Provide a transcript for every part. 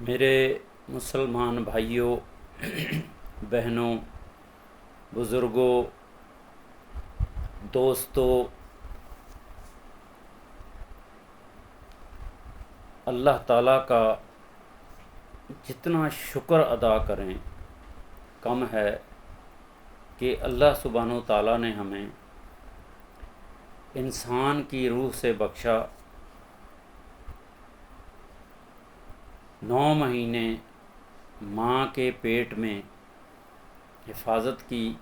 میرے مسلمان بھائیوں، بہنوں، بزرگوں، دوستوں، اللہ تعالیٰ کا جتنا شکر ادا کریں کم ہے کہ اللہ سبحانہ و تعالیٰ نے ہمیں انسان کی روح سے بخشا 9 مہینے ماں کے پیٹ میں حفاظت کی،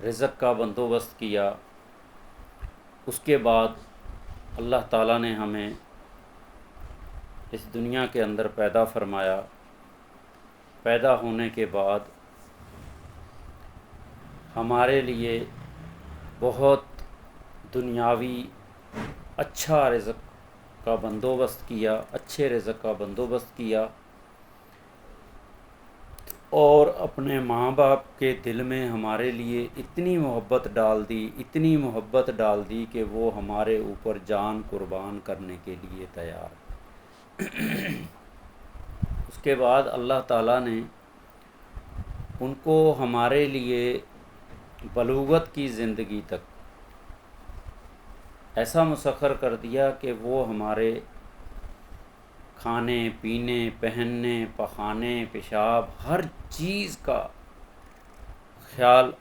رزق کا بندوبست کیا۔ اس کے بعد اللہ تعالیٰ نے ہمیں اس دنیا کے اندر پیدا فرمایا۔ پیدا ہونے کے بعد ہمارے لیے بہت دنیاوی اچھا رزق کا بندوبست کیا، اچھے رزق کا بندوبست کیا، اور اپنے ماں باپ کے دل میں ہمارے لیے اتنی محبت ڈال دی، اتنی محبت ڈال دی کہ وہ ہمارے اوپر جان قربان کرنے کے لیے تیار۔ اس کے بعد اللہ تعالیٰ نے ان کو ہمارے لیے بلوغت کی زندگی تک ایسا مسخر کر دیا کہ وہ ہمارے کھانے پینے، پہننے، پخانے، پیشاب، ہر چیز کا خیال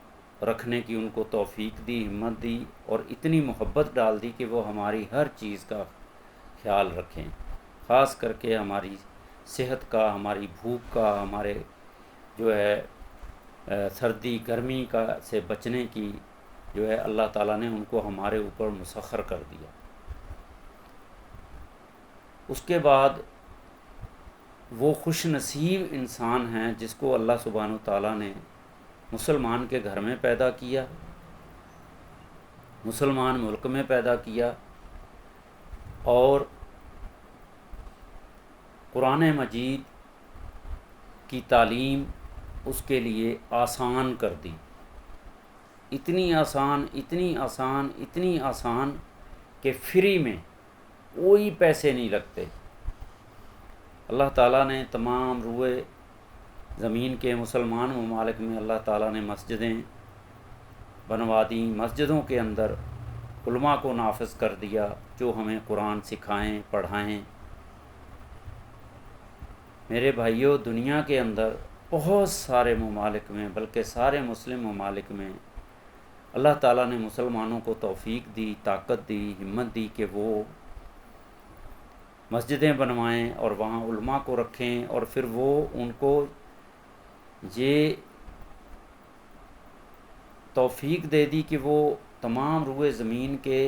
رکھنے کی ان کو توفیق دی، ہمت دی، اور اتنی محبت ڈال دی کہ وہ ہماری ہر چیز کا خیال رکھیں، خاص کر کے ہماری صحت کا، ہماری بھوک کا، ہمارے جو ہے سردی گرمی کا سے بچنے کی جو ہے اللہ تعالیٰ نے ان کو ہمارے اوپر مسخر کر دیا۔ اس کے بعد وہ خوش نصیب انسان ہیں جس کو اللہ سبحانہ تعالیٰ نے مسلمان کے گھر میں پیدا کیا، مسلمان ملک میں پیدا کیا، اور قرآن مجید کی تعلیم اس کے لیے آسان کر دی۔ اتنی آسان، اتنی آسان، اتنی آسان کہ فری میں کوئی پیسے نہیں لگتے۔ اللہ تعالیٰ نے تمام روئے زمین کے مسلمان ممالک میں اللہ تعالیٰ نے مسجدیں بنوا دیں، مسجدوں کے اندر علماء کو نافذ کر دیا جو ہمیں قرآن سکھائیں، پڑھائیں۔ میرے بھائیوں، دنیا کے اندر بہت سارے ممالک میں، بلکہ سارے مسلم ممالک میں اللہ تعالیٰ نے مسلمانوں کو توفیق دی، طاقت دی، ہمت دی کہ وہ مسجدیں بنوائیں اور وہاں علماء کو رکھیں، اور پھر وہ ان کو یہ توفیق دے دی کہ وہ تمام روئے زمین کے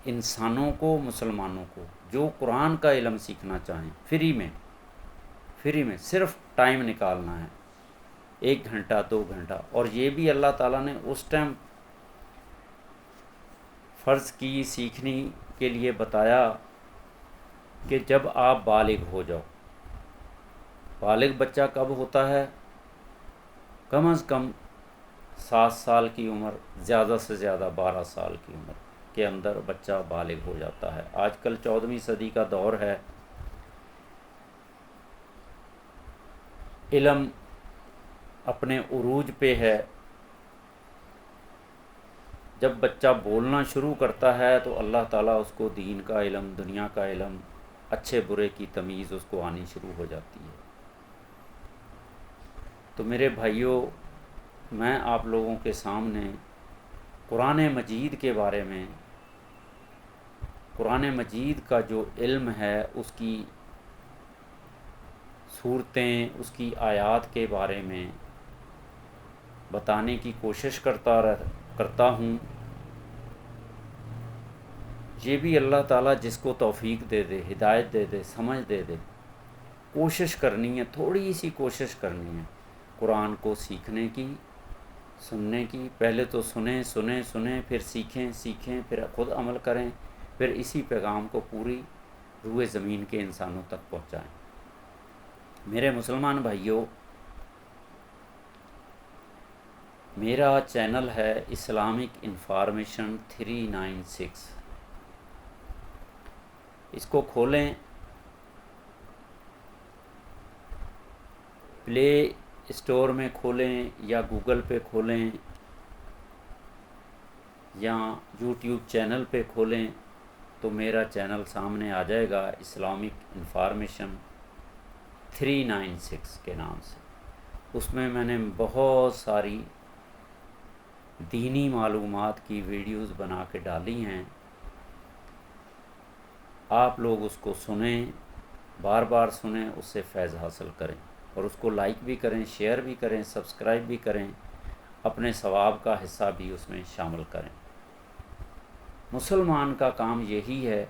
انسانوں کو، مسلمانوں کو جو قرآن کا علم سیکھنا چاہیں، فری میں صرف ٹائم نکالنا ہے، 1 گھنٹہ 2 گھنٹہ۔ اور یہ بھی اللہ تعالیٰ نے اس ٹائم فرض کی، سیکھنے کے لیے بتایا کہ جب آپ بالغ ہو جاؤ۔ بالغ بچہ کب ہوتا ہے؟ کم از کم 7 سال کی عمر، زیادہ سے زیادہ 12 سال کی عمر کے اندر بچہ بالغ ہو جاتا ہے۔ آج کل 14ویں صدی کا دور ہے، علم اپنے عروج پہ ہے۔ جب بچہ بولنا شروع کرتا ہے تو اللہ تعالیٰ اس کو دین کا علم، دنیا کا علم، اچھے برے کی تمیز اس کو آنی شروع ہو جاتی ہے۔ تو میرے بھائیوں، میں آپ لوگوں کے سامنے قرآن مجید کے بارے میں، قرآن مجید کا جو علم ہے، اس کی صورتیں، اس کی آیات کے بارے میں بتانے کی کوشش کرتا ہوں۔ یہ بھی اللہ تعالیٰ جس کو توفیق دے دے، ہدایت دے دے، سمجھ دے دے، کوشش کرنی ہے، تھوڑی سی کوشش کرنی ہے قرآن کو سیکھنے کی، سننے کی۔ پہلے تو سنیں، پھر سیکھیں، پھر خود عمل کریں، پھر اسی پیغام کو پوری روئے زمین کے انسانوں تک پہنچائیں۔ میرے مسلمان بھائیوں، میرا چینل ہے اسلامک انفارمیشن 396۔ اس کو کھولیں پلے اسٹور میں کھولیں یا گوگل پہ کھولیں یا یوٹیوب چینل پہ کھولیں تو میرا چینل سامنے آ جائے گا، اسلامک انفارمیشن 396 کے نام سے۔ اس میں نے بہت ساری دینی معلومات کی ویڈیوز بنا کے ڈالی ہیں، آپ لوگ اس کو سنیں، بار بار سنیں، اس سے فیض حاصل کریں، اور اس کو لائک بھی کریں، شیئر بھی کریں، سبسکرائب بھی کریں، اپنے ثواب کا حصہ بھی اس میں شامل کریں۔ مسلمان کا کام یہی ہے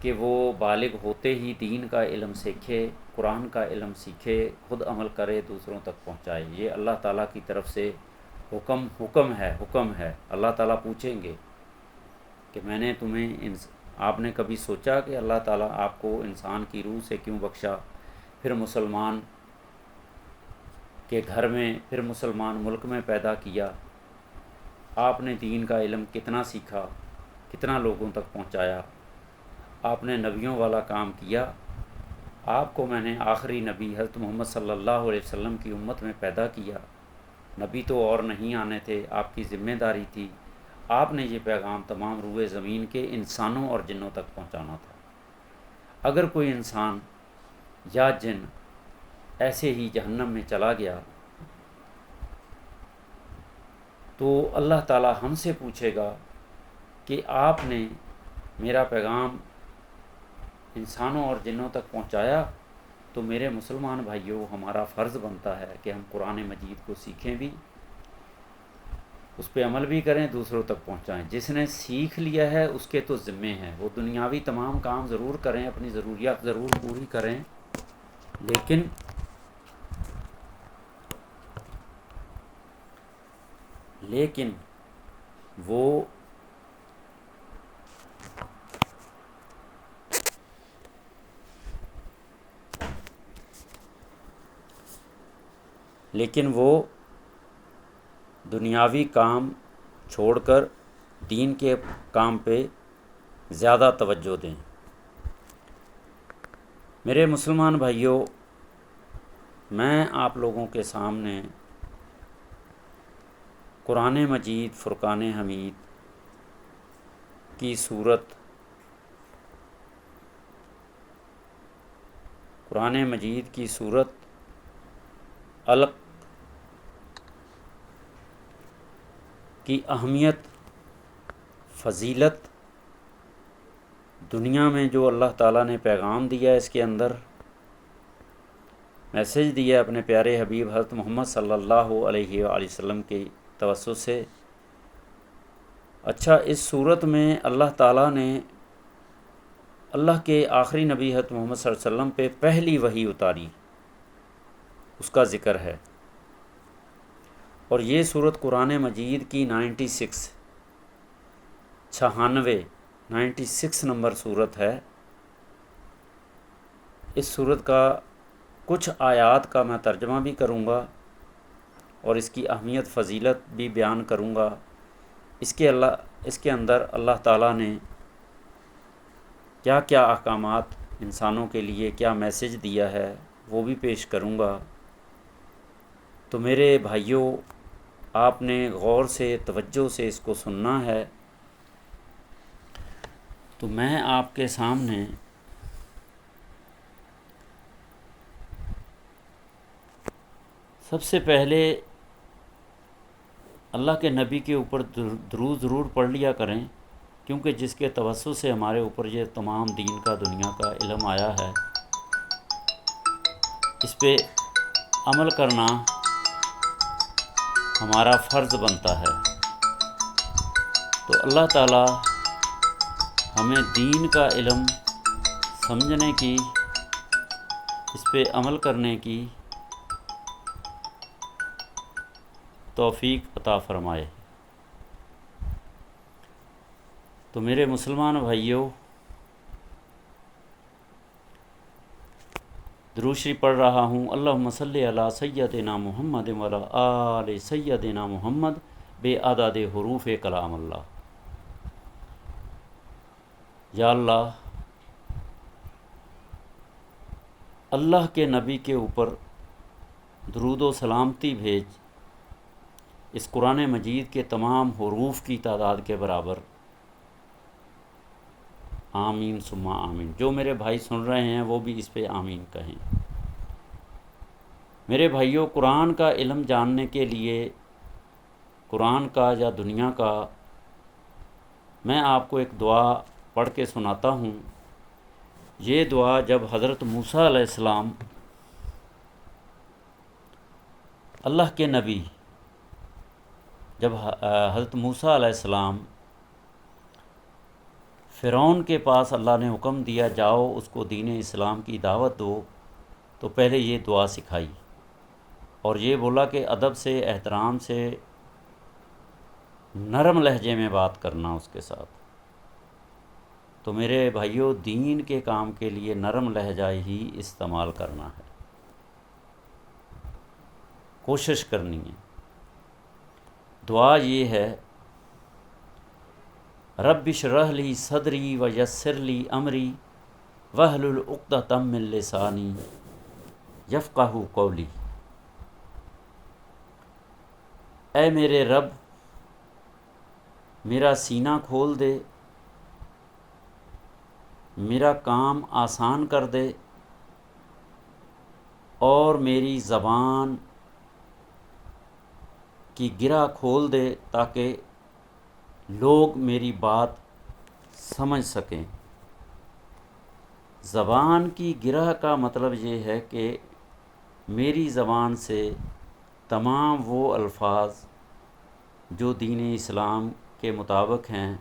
کہ وہ بالغ ہوتے ہی دین کا علم سیکھے، قرآن کا علم سیکھے، خود عمل کرے، دوسروں تک پہنچائے۔ یہ اللہ تعالیٰ کی طرف سے حکم ہے۔ اللہ تعالیٰ پوچھیں گے کہ میں نے تمہیں آپ نے کبھی سوچا کہ اللہ تعالیٰ آپ کو انسان کی روح سے کیوں بخشا، پھر مسلمان کے گھر میں، پھر مسلمان ملک میں پیدا کیا، آپ نے دین کا علم کتنا سیکھا، کتنا لوگوں تک پہنچایا، آپ نے نبیوں والا کام کیا، آپ کو میں نے آخری نبی حضرت محمد صلی اللہ علیہ وسلم کی امت میں پیدا کیا، نبی تو اور نہیں آنے تھے، آپ کی ذمہ داری تھی، آپ نے یہ پیغام تمام روئے زمین کے انسانوں اور جنوں تک پہنچانا تھا۔ اگر کوئی انسان یا جن ایسے ہی جہنم میں چلا گیا تو اللہ تعالیٰ ہم سے پوچھے گا کہ آپ نے میرا پیغام انسانوں اور جنوں تک پہنچایا؟ تو میرے مسلمان بھائیوں، ہمارا فرض بنتا ہے کہ ہم قرآن مجید کو سیکھیں بھی، اس پہ عمل بھی کریں، دوسروں تک پہنچائیں۔ جس نے سیکھ لیا ہے اس کے تو ذمے ہیں، وہ دنیاوی تمام کام ضرور کریں، اپنی ضروریات ضرور پوری کریں، لیکن وہ دنیاوی کام چھوڑ کر دین کے کام پہ زیادہ توجہ دیں۔ میرے مسلمان بھائیوں، میں آپ لوگوں کے سامنے قرآن مجید فرقان حمید کی صورت، قرآن مجید کی صورت علق کی اہمیت، فضیلت، دنیا میں جو اللہ تعالیٰ نے پیغام دیا ہے، اس کے اندر میسیج دیا اپنے پیارے حبیب حضرت محمد صلی اللہ علیہ وآلہ وسلم کے توسط سے۔ اچھا، اس صورت میں اللہ تعالیٰ نے اللہ کے آخری نبی حضرت محمد صلی اللہ علیہ وسلم پہ پہلی وحی اتاری، اس کا ذکر ہے، اور یہ صورت قرآن مجید کی 96 نمبر صورت ہے۔ اس صورت کا کچھ آیات کا میں ترجمہ بھی کروں گا اور اس کی اہمیت، فضیلت بھی بیان کروں گا۔ اس کے اندر اللہ تعالیٰ نے کیا کیا احکامات انسانوں کے لیے، کیا میسیج دیا ہے، وہ بھی پیش کروں گا۔ تو میرے بھائیوں، آپ نے غور سے، توجہ سے اس کو سننا ہے۔ تو میں آپ کے سامنے سب سے پہلے اللہ کے نبی کے اوپر درود ضرور پڑھ لیا کریں، کیونکہ جس کے توسط سے ہمارے اوپر یہ تمام دین کا، دنیا کا علم آیا ہے، اس پہ عمل کرنا ہمارا فرض بنتا ہے۔ تو اللہ تعالیٰ ہمیں دین کا علم سمجھنے کی، اس پہ عمل کرنے کی توفیق عطا فرمائے۔ تو میرے مسلمان بھائیوں، درود شریف پڑھ رہا ہوں۔ اللہم صلی علی سیدنا محمد وعلی آل سیدنا محمد بے عدد حروف کلام اللہ۔ یا اللہ، اللہ کے نبی کے اوپر درود و سلامتی بھیج اس قرآن مجید کے تمام حروف کی تعداد کے برابر۔ آمین ثم آمین۔ جو میرے بھائی سن رہے ہیں وہ بھی اس پہ آمین کہیں۔ میرے بھائیوں، قرآن کا علم جاننے کے لیے، قرآن کا یا دنیا کا، میں آپ کو ایک دعا پڑھ کے سناتا ہوں۔ یہ دعا جب حضرت موسیٰ علیہ السلام، اللہ کے نبی، جب حضرت موسیٰ علیہ السلام فرعون کے پاس اللہ نے حکم دیا جاؤ اس کو دین اسلام کی دعوت دو، تو پہلے یہ دعا سکھائی اور یہ بولا کہ ادب سے، احترام سے، نرم لہجے میں بات کرنا اس کے ساتھ۔ تو میرے بھائیوں، دین کے کام کے لیے نرم لہجہ ہی استعمال کرنا ہے، کوشش کرنی ہے۔ دعا یہ ہے، رب اشرح لی صدری ویسر لی امری واحلل عقدۃ من لسانی یفقہوا قولی۔ اے میرے رب، میرا سینہ کھول دے، میرا کام آسان کر دے، اور میری زبان کی گرہ کھول دے تاکہ لوگ میری بات سمجھ سکیں۔ زبان کی گرہ کا مطلب یہ ہے کہ میری زبان سے تمام وہ الفاظ جو دین اسلام کے مطابق ہیں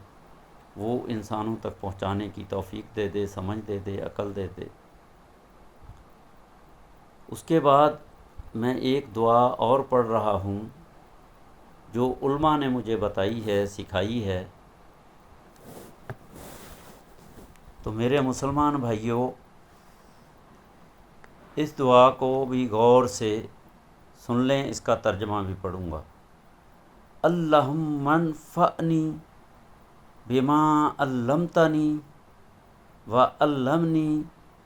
وہ انسانوں تک پہنچانے کی توفیق دے دے، سمجھ دے دے، عقل دے دے۔ اس کے بعد میں ایک دعا اور پڑھ رہا ہوں جو علماء نے مجھے بتائی ہے، سکھائی ہے۔ تو میرے مسلمان بھائیوں، اس دعا کو بھی غور سے سن لیں، اس کا ترجمہ بھی پڑھوں گا۔ اللہم انفعنی بما علمتنی وعلمنی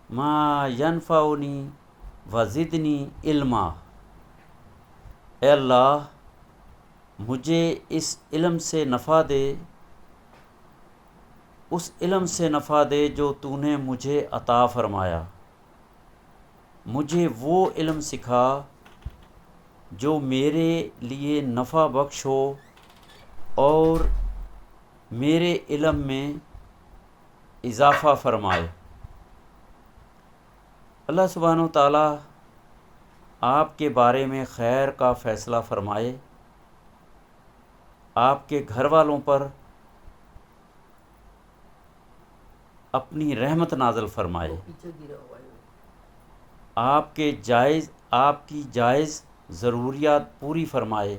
ما ینفعنی وزدنی علما۔ اے اللہ، مجھے اس علم سے نفع دے، اس علم سے نفع دے جو تو نے مجھے عطا فرمایا۔ مجھے وہ علم سکھا جو میرے لیے نفع بخش ہو اور میرے علم میں اضافہ فرمائے۔ اللہ سبحانہ و تعالیٰ آپ کے بارے میں خیر کا فیصلہ فرمائے، آپ کے گھر والوں پر اپنی رحمت نازل فرمائے، آپ کی جائز ضروریات پوری فرمائے،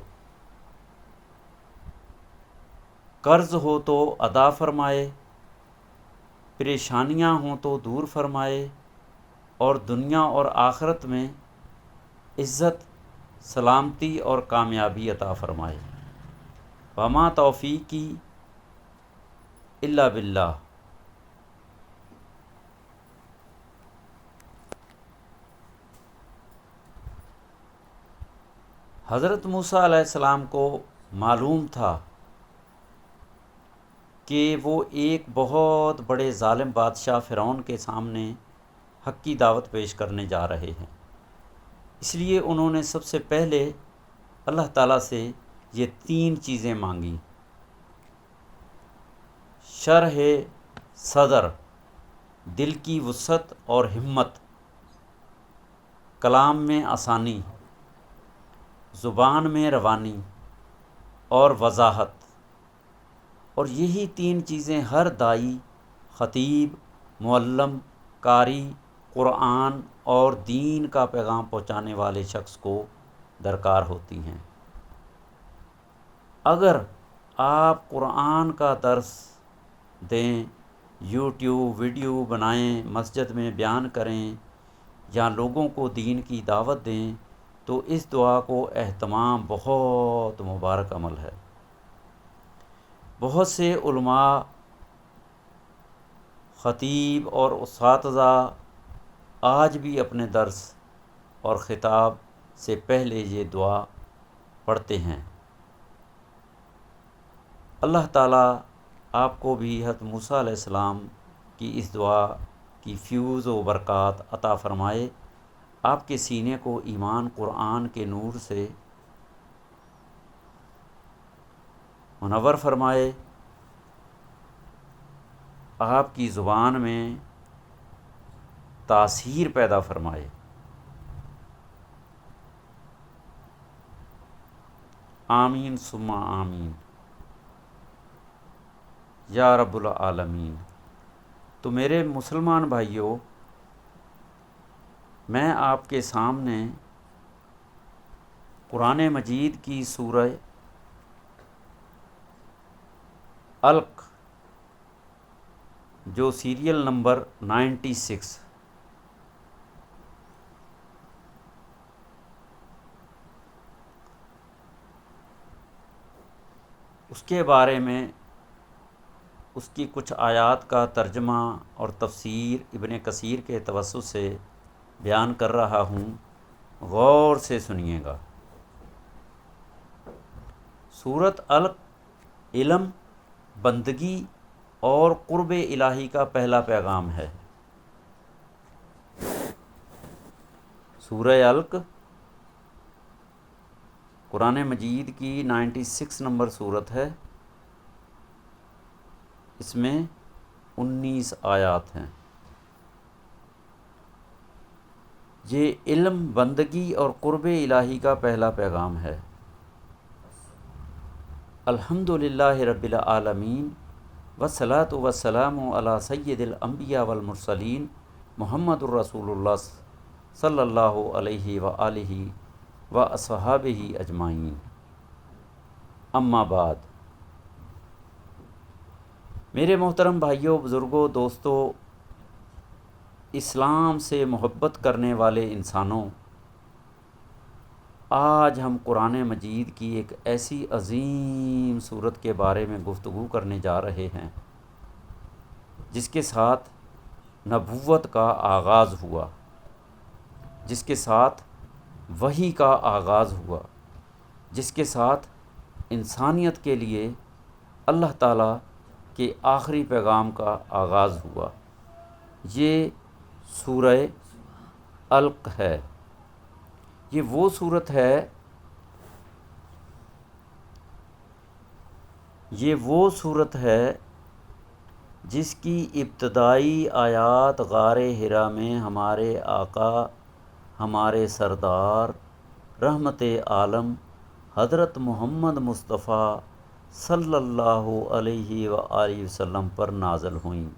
قرض ہو تو ادا فرمائے، پریشانیاں ہوں تو دور فرمائے، اور دنیا اور آخرت میں عزت، سلامتی اور کامیابی عطا فرمائے۔ وما توفیقی الا باللہ۔ حضرت موسیٰ علیہ السلام کو معلوم تھا کہ وہ ایک بہت بڑے ظالم بادشاہ فرعون کے سامنے حق کی دعوت پیش کرنے جا رہے ہیں، اس لیے انہوں نے سب سے پہلے اللہ تعالیٰ سے یہ 3 چیزیں مانگی: شرح صدر، دل کی وسعت اور ہمت، کلام میں آسانی، زبان میں روانی اور وضاحت۔ اور یہی 3 چیزیں ہر داعی، خطیب، معلم، قاری قرآن اور دین کا پیغام پہنچانے والے شخص کو درکار ہوتی ہیں۔ اگر آپ قرآن کا درس دیں، یوٹیوب ویڈیو بنائیں، مسجد میں بیان کریں یا لوگوں کو دین کی دعوت دیں، تو اس دعا کو اہتمام بہت مبارک عمل ہے۔ بہت سے علماء، خطیب اور اساتذہ آج بھی اپنے درس اور خطاب سے پہلے یہ دعا پڑھتے ہیں۔ اللہ تعالیٰ آپ کو بھی حضرت موسیٰ علیہ السلام کی اس دعا کی فیوز و برکات عطا فرمائے، آپ کے سینے کو ایمان قرآن کے نور سے منور فرمائے، آپ کی زبان میں تاثیر پیدا فرمائے۔ آمین ثم آمین یا رب العالمین۔ تو میرے مسلمان بھائیوں، میں آپ کے سامنے قرآن مجید کی سورہ علق جو سیریل نمبر 96 اس کے بارے میں اس کی کچھ آیات کا ترجمہ اور تفسیر ابن کثیر کے توسط سے بیان کر رہا ہوں، غور سے سنیے گا۔ سورۃ علق علم، بندگی اور قرب الہی کا پہلا پیغام ہے۔ سورہ علق قرآن مجید کی 96 نمبر سورت ہے، اس میں 19 آیات ہیں۔ یہ علم، بندگی اور قرب الہی کا پہلا پیغام ہے۔ الحمدللہ رب العالمین والصلاۃ والسلام علی سید الانبیاء والمرسلین محمد الرسول اللہ صلی اللہ علیہ وآلہ واصحابہ اجمعین۔ اما بعد، میرے محترم بھائیوں، بزرگوں، دوستوں، اسلام سے محبت کرنے والے انسانوں، آج ہم قرآن مجید کی ایک ایسی عظیم سورت کے بارے میں گفتگو کرنے جا رہے ہیں جس کے ساتھ نبوت کا آغاز ہوا، جس کے ساتھ وحی کا آغاز ہوا، جس کے ساتھ انسانیت کے لیے اللہ تعالیٰ کے آخری پیغام کا آغاز ہوا۔ یہ سورہ علق ہے۔ یہ وہ سورت ہے جس کی ابتدائی آیات غار حرا میں ہمارے آقا، ہمارے سردار، رحمت عالم حضرت محمد مصطفیٰ صلی اللہ علیہ وآلہ وسلم پر نازل ہوئیں۔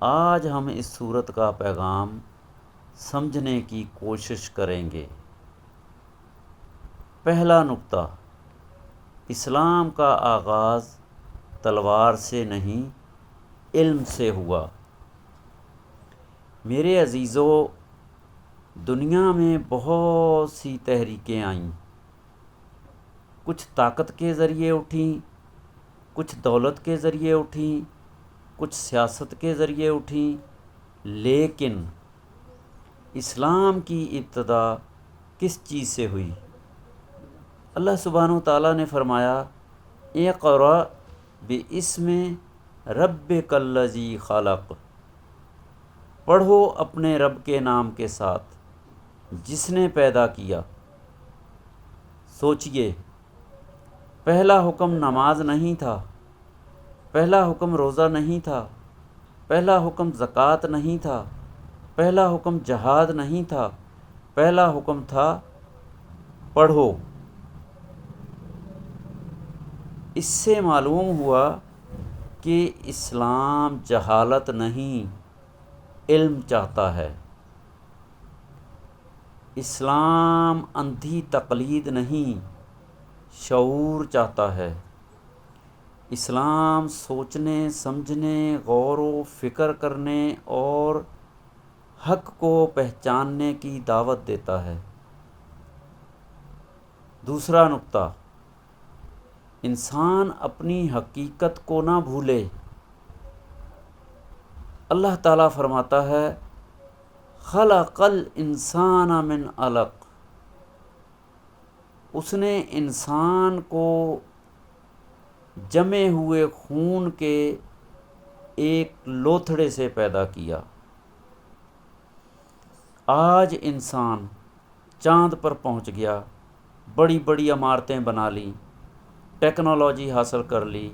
آج ہم اس سورت کا پیغام سمجھنے کی کوشش کریں گے۔ پہلا نکتہ، اسلام کا آغاز تلوار سے نہیں، علم سے ہوا۔ میرے عزیزو، دنیا میں بہت سی تحریکیں آئیں، کچھ طاقت کے ذریعے اٹھیں، کچھ دولت کے ذریعے اٹھیں، کچھ سیاست کے ذریعے اٹھیں، لیکن اسلام کی ابتدا کس چیز سے ہوئی؟ اللہ سبحانہ و تعالیٰ نے فرمایا، اقرأ باسم ربک الذی خلق، پڑھو اپنے رب کے نام کے ساتھ جس نے پیدا کیا۔ سوچئے، پہلا حکم نماز نہیں تھا، پہلا حکم روزہ نہیں تھا، پہلا حکم زکوٰۃ نہیں تھا، پہلا حکم جہاد نہیں تھا، پہلا حکم تھا پڑھو۔ اس سے معلوم ہوا کہ اسلام جہالت نہیں، علم چاہتا ہے۔ اسلام اندھی تقلید نہیں، شعور چاہتا ہے۔ اسلام سوچنے، سمجھنے، غور و فکر کرنے اور حق کو پہچاننے کی دعوت دیتا ہے۔ دوسرا نکتہ، انسان اپنی حقیقت کو نہ بھولے۔ اللہ تعالیٰ فرماتا ہے، خلق الانسان من علق، اس نے انسان کو جمے ہوئے خون کے ایک لوتھڑے سے پیدا کیا۔ آج انسان چاند پر پہنچ گیا، بڑی بڑی عمارتیں بنا لیں، ٹیکنالوجی حاصل کر لی،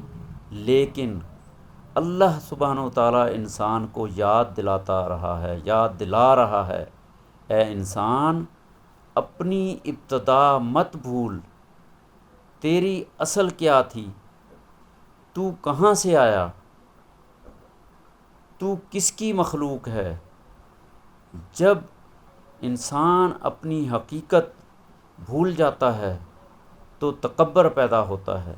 لیکن اللہ سبحانہ و تعالیٰ انسان کو یاد دلا رہا ہے، اے انسان اپنی ابتدا مت بھول، تیری اصل کیا تھی، تو کہاں سے آیا، تو کس کی مخلوق ہے۔ جب انسان اپنی حقیقت بھول جاتا ہے تو تکبر پیدا ہوتا ہے،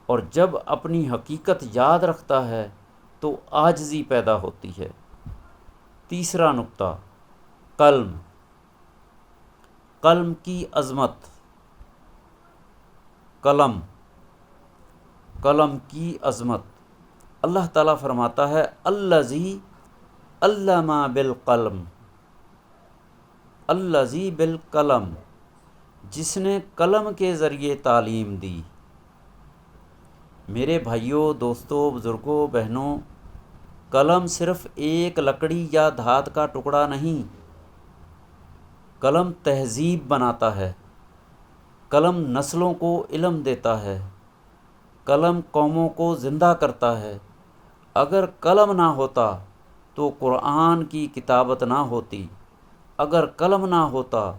اور جب اپنی حقیقت یاد رکھتا ہے تو عاجزی پیدا ہوتی ہے۔ تیسرا نقطہ، قلم کی عظمت۔ قلم کی عظمت، اللہ تعالیٰ فرماتا ہے الذی علم بالقلم، جس نے قلم کے ذریعے تعلیم دی۔ میرے بھائیوں، دوستوں، بزرگوں، بہنوں، قلم صرف ایک لکڑی یا دھات کا ٹکڑا نہیں، قلم تہذیب بناتا ہے، قلم نسلوں کو علم دیتا ہے، قلم قوموں کو زندہ کرتا ہے۔ اگر قلم نہ ہوتا تو قرآن کی کتابت نہ ہوتی، اگر قلم نہ ہوتا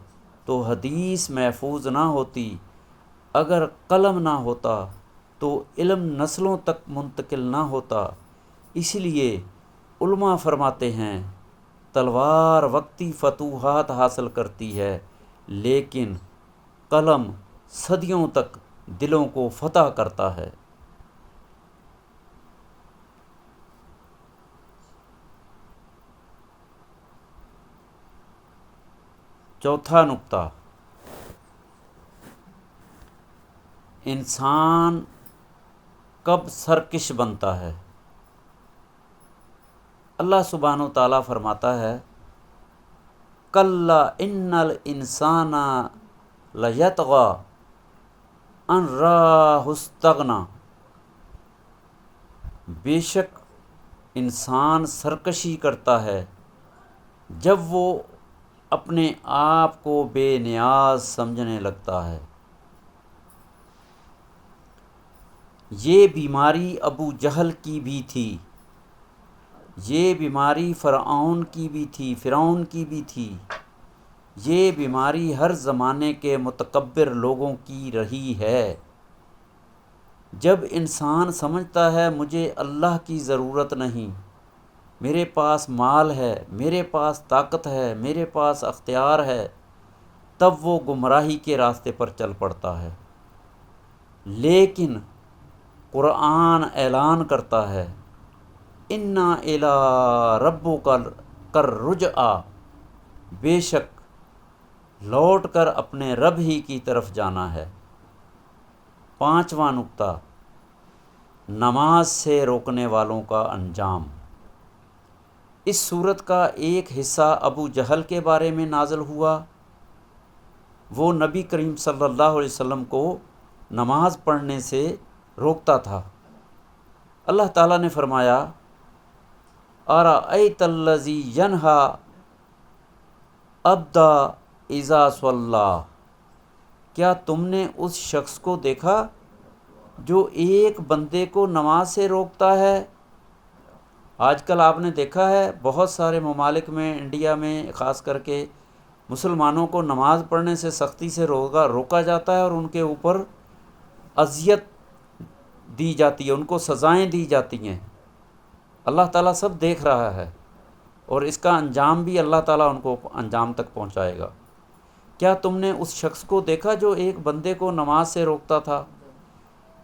تو حدیث محفوظ نہ ہوتی، اگر قلم نہ ہوتا تو علم نسلوں تک منتقل نہ ہوتا۔ اس لیے علماء فرماتے ہیں تلوار وقتی فتوحات حاصل کرتی ہے، لیکن قلم صدیوں تک دلوں کو فتح کرتا ہے۔ چوتھا نقطہ، انسان کب سرکش بنتا ہے۔ اللہ سبحانہ و تعالیٰ فرماتا ہے کلا ان الانسان لیطغی ان رآہ استغنی، بے شک انسان سرکشی کرتا ہے جب وہ اپنے آپ کو بے نیاز سمجھنے لگتا ہے۔ یہ بیماری ابو جہل کی بھی تھی، یہ بیماری فرعون کی بھی تھی، یہ بیماری ہر زمانے کے متکبر لوگوں کی رہی ہے۔ جب انسان سمجھتا ہے مجھے اللہ کی ضرورت نہیں، میرے پاس مال ہے، میرے پاس طاقت ہے، میرے پاس اختیار ہے، تب وہ گمراہی کے راستے پر چل پڑتا ہے۔ لیکن قرآن اعلان کرتا ہے اِنَّا إِلَىٰ رَبِّكَ الرُّجْعَىٰ، بے شک لوٹ کر اپنے رب ہی کی طرف جانا ہے۔ پانچواں نقطہ، نماز سے روکنے والوں کا انجام۔ اس صورت کا ایک حصہ ابو جہل کے بارے میں نازل ہوا، وہ نبی کریم صلی اللہ علیہ وسلم کو نماز پڑھنے سے روکتا تھا۔ اللہ تعالیٰ نے فرمایا أَرَأَيْتَ الَّذِي يَنْهَىٰ عَبْدًا إِذَا صَلَّىٰ، کیا تم نے اس شخص کو دیکھا جو ایک بندے کو نماز سے روکتا ہے؟ آج کل آپ نے دیکھا ہے بہت سارے ممالک میں، انڈیا میں خاص کر کے، مسلمانوں کو نماز پڑھنے سے سختی سے روکا جاتا ہے، اور ان کے اوپر اذیت دی جاتی ہے، ان کو سزائیں دی جاتی ہیں۔ اللہ تعالیٰ سب دیکھ رہا ہے، اور اس کا انجام بھی اللہ تعالیٰ ان کو انجام تک پہنچائے گا۔ کیا تم نے اس شخص کو دیکھا جو ایک بندے کو نماز سے روکتا تھا؟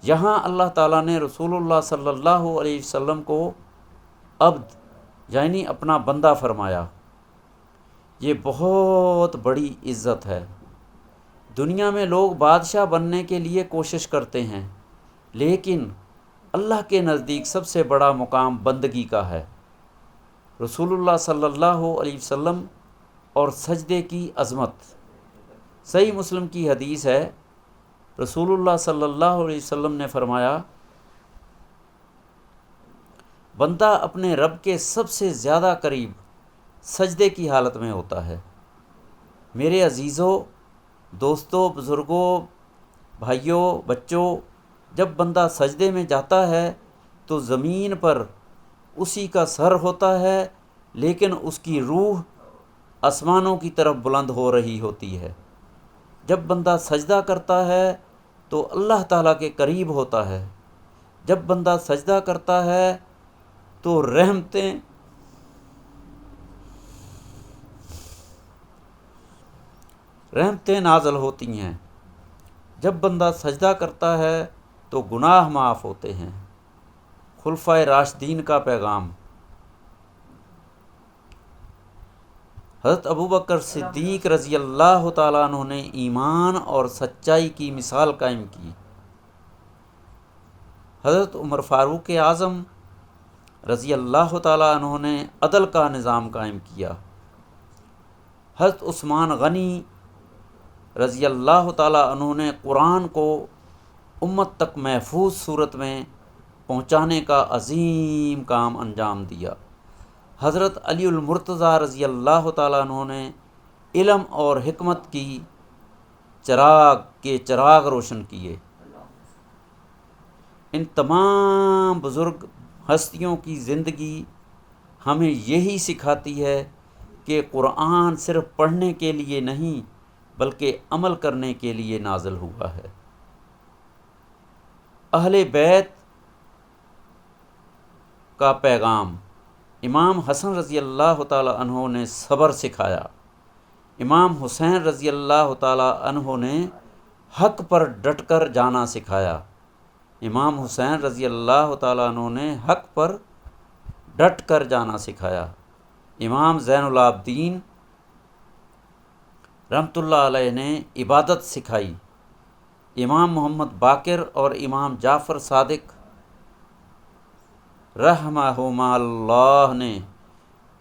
یہاں اللہ تعالیٰ نے رسول اللہ صلی اللہ علیہ وسلم کو عبد یعنی اپنا بندہ فرمایا۔ یہ بہت بڑی عزت ہے۔ دنیا میں لوگ بادشاہ بننے کے لیے کوشش کرتے ہیں، لیکن اللہ کے نزدیک سب سے بڑا مقام بندگی کا ہے۔ رسول اللہ صلی اللہ علیہ وسلم اور سجدے کی عظمت۔ صحیح مسلم کی حدیث ہے، رسول اللہ صلی اللہ علیہ وسلم نے فرمایا، بندہ اپنے رب کے سب سے زیادہ قریب سجدے کی حالت میں ہوتا ہے۔ میرے عزیزوں، دوستوں، بزرگوں، بھائیوں، بچوں، جب بندہ سجدے میں جاتا ہے تو زمین پر اسی کا سر ہوتا ہے، لیکن اس کی روح آسمانوں کی طرف بلند ہو رہی ہوتی ہے۔ جب بندہ سجدہ کرتا ہے تو اللہ تعالیٰ کے قریب ہوتا ہے۔ جب بندہ سجدہ کرتا ہے تو رحمتیں نازل ہوتی ہیں۔ جب بندہ سجدہ کرتا ہے تو گناہ معاف ہوتے ہیں۔ خلفائے راشدین کا پیغام۔ حضرت ابوبکر صدیق رضی اللہ تعالیٰ عنہ نے ایمان اور سچائی کی مثال قائم کی۔ حضرت عمر فاروق اعظم رضی اللہ تعالیٰ عنہ نے عدل کا نظام قائم کیا۔ حضرت عثمان غنی رضی اللہ تعالیٰ عنہ نے قرآن کو امت تک محفوظ صورت میں پہنچانے کا عظیم کام انجام دیا۔ حضرت علی المرتضیٰ رضی اللہ تعالیٰ عنہ نے علم اور حکمت کی چراغ روشن کیے۔ ان تمام بزرگ ہستیوں کی زندگی ہمیں یہی سکھاتی ہے کہ قرآن صرف پڑھنے کے لیے نہیں بلکہ عمل کرنے کے لیے نازل ہوا ہے۔ اہل بیت کا پیغام۔ امام حسن رضی اللہ تعالیٰ عنہ نے صبر سکھایا۔ امام حسین رضی اللہ تعالیٰ عنہ نے حق پر ڈٹ کر جانا سکھایا۔ امام حسین رضی اللہ تعالیٰ عنہ نے حق پر ڈٹ کر جانا سکھایا۔ امام زین العابدین رحمۃ اللہ علیہ نے عبادت سکھائی۔ امام محمد باقر اور امام جعفر صادق رحمہما اللہ نے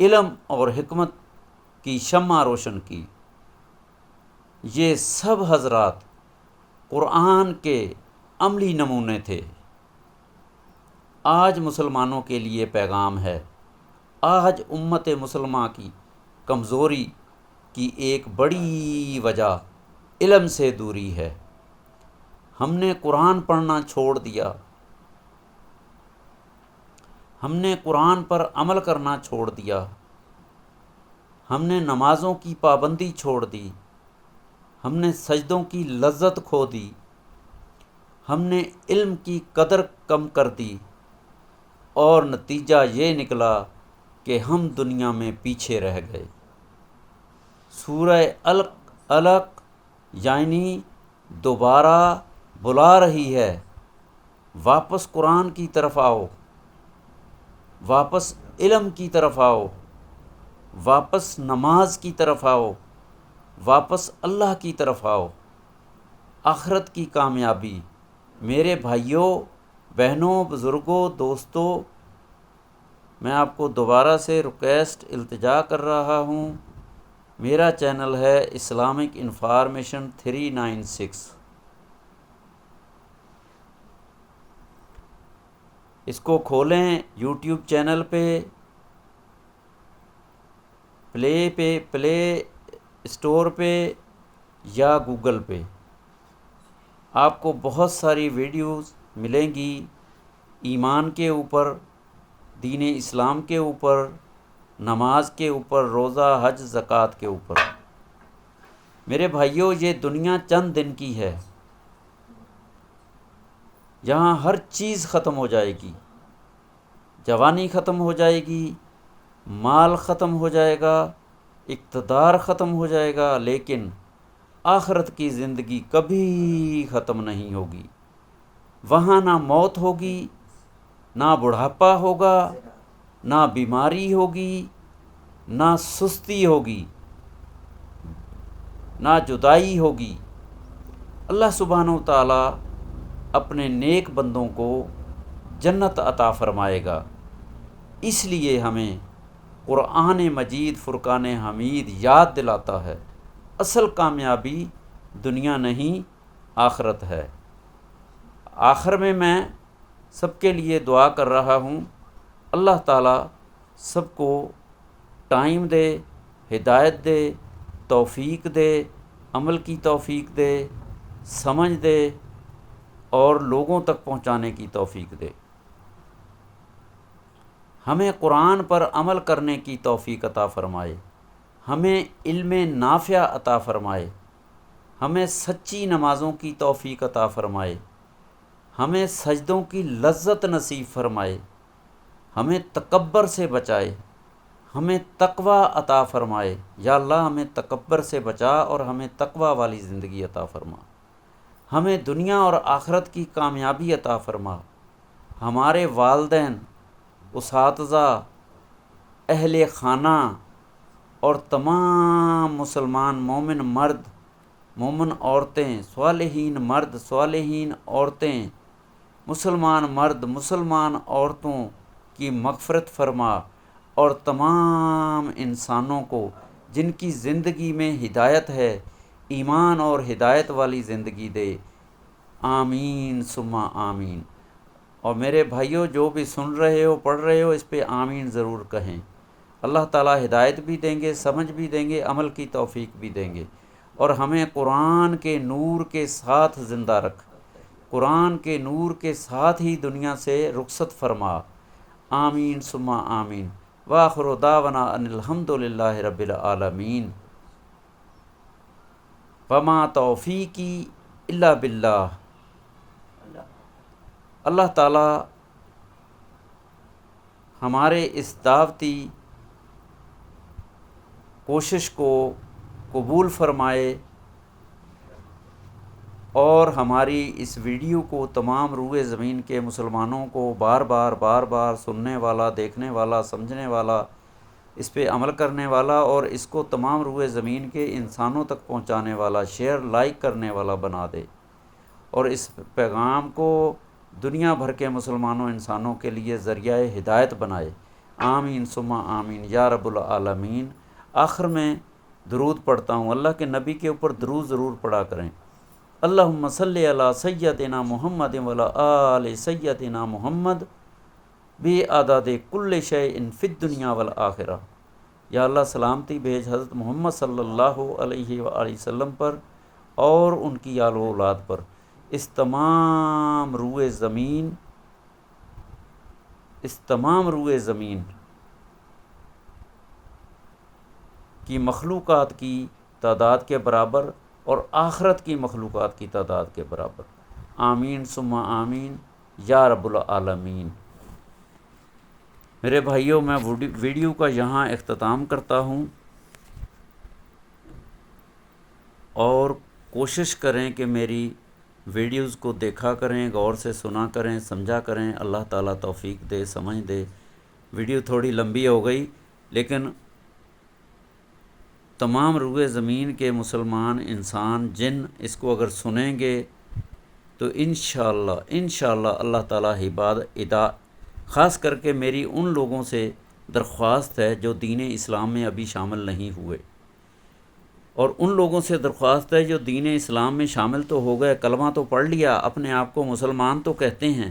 علم اور حکمت کی شمع روشن کی۔ یہ سب حضرات قرآن کے عملی نمونے تھے۔ آج مسلمانوں کے لیے پیغام ہے۔ آج امت مسلمہ کی کمزوری کی ایک بڑی وجہ علم سے دوری ہے۔ ہم نے قرآن پڑھنا چھوڑ دیا۔ ہم نے قرآن پر عمل کرنا چھوڑ دیا۔ ہم نے نمازوں کی پابندی چھوڑ دی۔ ہم نے سجدوں کی لذت کھو دی۔ ہم نے علم کی قدر کم کر دی، اور نتیجہ یہ نکلا کہ ہم دنیا میں پیچھے رہ گئے۔ سورہ علق یعنی دوبارہ بلا رہی ہے، واپس قرآن کی طرف آؤ، واپس علم کی طرف آؤ، واپس نماز کی طرف آؤ، واپس اللہ کی طرف آؤ۔ آخرت کی کامیابی۔ میرے بھائیوں، بہنوں، بزرگوں، دوستوں، میں آپ کو دوبارہ سے ریکویسٹ التجا کر رہا ہوں۔ میرا چینل ہے اسلامک انفارمیشن 396۔ اس کو کھولیں یوٹیوب چینل پہ، پلے اسٹور پہ یا گوگل پہ آپ کو بہت ساری ویڈیوز ملیں گی ایمان کے اوپر، دین اسلام کے اوپر، نماز کے اوپر، روزہ، حج، زکوٰۃ کے اوپر۔ میرے بھائیوں، یہ دنیا چند دن کی ہے۔ یہاں ہر چیز ختم ہو جائے گی۔ جوانی ختم ہو جائے گی، مال ختم ہو جائے گا، اقتدار ختم ہو جائے گا، لیکن آخرت کی زندگی کبھی ختم نہیں ہوگی۔ وہاں نہ موت ہوگی، نہ بڑھاپا ہوگا، نہ بیماری ہوگی، نہ سستی ہوگی، نہ جدائی ہوگی۔ اللہ سبحانہ و تعالیٰ اپنے نیک بندوں کو جنت عطا فرمائے گا۔ اس لیے ہمیں قرآن مجید فرقان حمید یاد دلاتا ہے، اصل کامیابی دنیا نہیں آخرت ہے۔ آخر میں سب کے لیے دعا کر رہا ہوں، اللہ تعالیٰ سب کو ٹائم دے، ہدایت دے، توفیق دے، عمل کی توفیق دے، سمجھ دے اور لوگوں تک پہنچانے کی توفیق دے۔ ہمیں قرآن پر عمل کرنے کی توفیق عطا فرمائے، ہمیں علم نافع عطا فرمائے، ہمیں سچی نمازوں کی توفیق عطا فرمائے، ہمیں سجدوں کی لذت نصیب فرمائے، ہمیں تکبر سے بچائے، ہمیں تقوی عطا فرمائے۔ یا اللہ ہمیں تکبر سے بچا اور ہمیں تقوی والی زندگی عطا فرما، ہمیں دنیا اور آخرت کی کامیابی عطا فرما، ہمارے والدین، اساتذہ، اہل خانہ اور تمام مسلمان مومن مرد، مومن عورتیں، صالحین مرد، صالحین عورتیں، مسلمان مرد، مسلمان عورتوں کی مغفرت فرما، اور تمام انسانوں کو جن کی زندگی میں ہدایت ہے ایمان اور ہدایت والی زندگی دے۔ آمین ثم آمین۔ اور میرے بھائیوں جو بھی سن رہے ہو پڑھ رہے ہو اس پہ آمین ضرور کہیں۔ اللہ تعالیٰ ہدایت بھی دیں گے، سمجھ بھی دیں گے، عمل کی توفیق بھی دیں گے، اور ہمیں قرآن کے نور کے ساتھ زندہ رکھ، قرآن کے نور کے ساتھ ہی دنیا سے رخصت فرما۔ آمین ثم آمین۔ وآخر دعوانا ان الحمد للہ رب العالمین۔ وما توفیقی الا باللہ۔ اللہ تعالیٰ ہمارے اس دعوتی کوشش کو قبول فرمائے اور ہماری اس ویڈیو کو تمام روئے زمین کے مسلمانوں کو بار بار سننے والا، دیکھنے والا، سمجھنے والا، اس پہ عمل کرنے والا اور اس کو تمام روئے زمین کے انسانوں تک پہنچانے والا، شیئر لائک کرنے والا بنا دے، اور اس پیغام کو دنیا بھر کے مسلمانوں انسانوں کے لیے ذریعہ ہدایت بنائے۔ آمین ثم آمین یا رب العالمین۔ آخر میں درود پڑھتا ہوں، اللہ کے نبی کے اوپر درود ضرور پڑھا کریں۔ اللہم صلی علی سیدنا محمد وعلی آل سیدنا محمد بعدد کل شیء فی الدنیا والآخرہ۔ یا اللہ سلامتی بھیج حضرت محمد صلی اللہ علیہ وآلہ وسلم پر اور ان کی آل و اولاد پر، اس تمام روئے زمین کی مخلوقات کی تعداد کے برابر اور آخرت کی مخلوقات کی تعداد کے برابر۔ آمین ثم آمین یا رب العالمین۔ میرے بھائیوں میں ویڈیو کا یہاں اختتام کرتا ہوں، اور کوشش کریں کہ میری ویڈیوز کو دیکھا کریں، غور سے سنا کریں، سمجھا کریں۔ اللہ تعالیٰ توفیق دے، سمجھ دے۔ ویڈیو تھوڑی لمبی ہو گئی، لیکن تمام روئے زمین کے مسلمان انسان جن اس کو اگر سنیں گے تو انشاءاللہ اللہ تعالیٰ خاص کر کے میری ان لوگوں سے درخواست ہے جو دین اسلام میں ابھی شامل نہیں ہوئے، اور ان لوگوں سے درخواست ہے جو دین اسلام میں شامل تو ہو گئے، کلمہ تو پڑھ لیا، اپنے آپ کو مسلمان تو کہتے ہیں،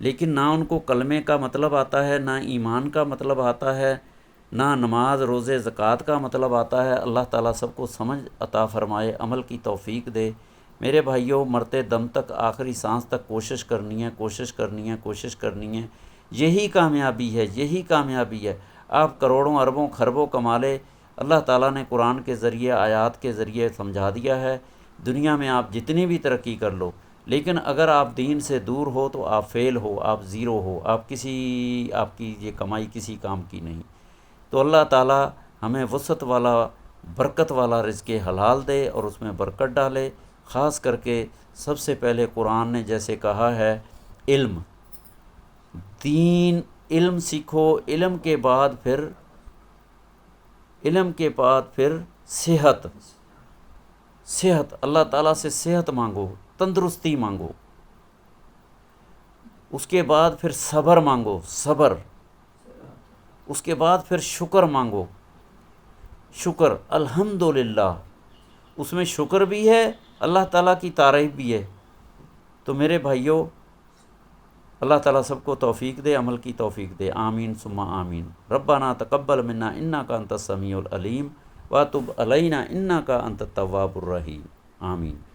لیکن نہ ان کو کلمے کا مطلب آتا ہے، نہ ایمان کا مطلب آتا ہے، نہ نماز روزے زکوٰۃ کا مطلب آتا ہے۔ اللہ تعالیٰ سب کو سمجھ عطا فرمائے، عمل کی توفیق دے۔ میرے بھائیوں، مرتے دم تک، آخری سانس تک کوشش کرنی ہے۔ یہی کامیابی ہے۔ آپ کروڑوں اربوں خربوں کما لے، اللہ تعالیٰ نے قرآن کے ذریعے، آیات کے ذریعے سمجھا دیا ہے۔ دنیا میں آپ جتنی بھی ترقی کر لو، لیکن اگر آپ دین سے دور ہو تو آپ فیل ہو، آپ زیرو ہو، آپ کی یہ کمائی کسی کام کی نہیں۔ تو اللہ تعالیٰ ہمیں وسعت والا، برکت والا رزق حلال دے اور اس میں برکت ڈالے۔ خاص کر کے سب سے پہلے قرآن نے جیسے کہا ہے، علم سیکھو، علم کے بعد پھر صحت، اللہ تعالیٰ سے صحت مانگو، تندرستی مانگو، اس کے بعد پھر صبر مانگو، اس کے بعد پھر شکر مانگو، الحمدللہ، اس میں شکر بھی ہے، اللہ تعالیٰ کی تعریف بھی ہے۔ تو میرے بھائیوں، اللہ تعالیٰ سب کو توفیق دے، عمل کی توفیق دے، آمین ثم آمین۔ ربنا تقبل منا انک انت السمیع العلیم وتب علینا انک انت التواب الرحیم، آمین۔